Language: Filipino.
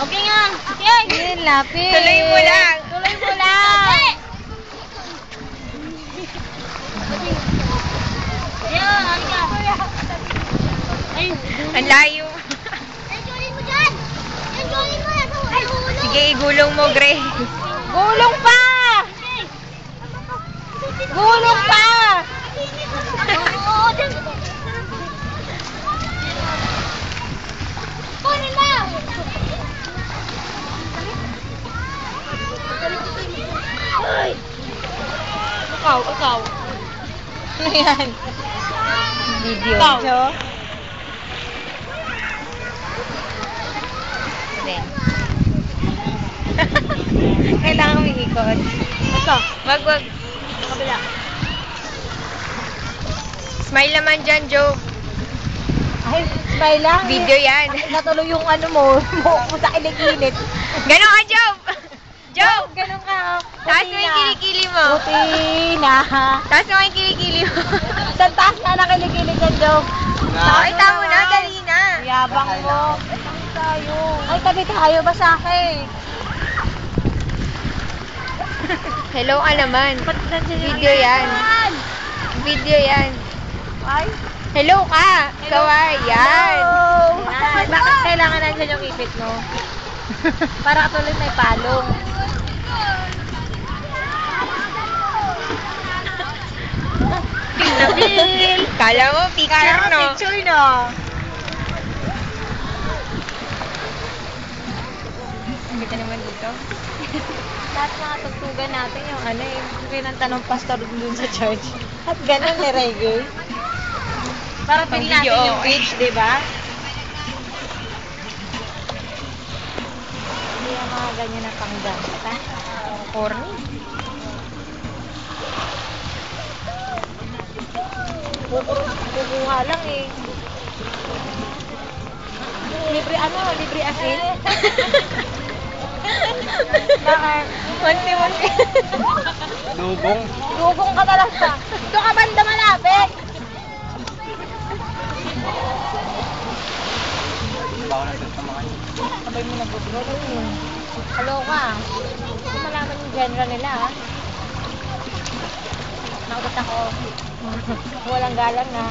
Okay nga. Okay. Lapit. Tuloy mo lang. Tuloy mo lang. Ayun, halika. Ay, Ang layo. enjoyin mo dyan. Enjoyin mo. Sige, igulong mo, Gray. Gulong pa! Gulong pa! Oo, dyan. Kunin mo. Ay. Ikaw. Ano yan? Video. Video? Then. Kailangan mo ikot. Ito. Wag. Kabila. Smile naman dyan, Joe. Ay, smile lang. Video yan. Natuloy yung ano mo sa kilikilid. Ganon ka, Joe! Joe! Ganun ka. Taas mo yung kilikili mo. Puti na. Taas mo yung kilikili mo. Saan taas na nakilikilid yan, Joe? Ay, tama na. Dali na. Yabang mo. Tayo. Ay, tabi tayo ba sa akin? Hello ka naman. Video yan. Video yan. Ay. Hello ka. Kawai. Yan. Yan. Bakit kailangan nandiyan yung ipit, no? Para tuloy may palong. Kala mo, picture, no? Picture, no? Ang ganda naman dito. Lahat mga tugtugan natin yung ano yung pinanta ng pastor dun sa church. At ganun ni reggae. Para Pang pili natin video. yung beach, di ba? Hindi yung mga ganyan na pangganta. Corny. Kukuha lang eh. Libre asin. Bakit? Munti. Dugong ka talaga. Ito ka banda malapit. Sabay mo nag-grow yun. Hello ka. Hindi malaman yung genre nila ha. Nakot ako. Walang galang na.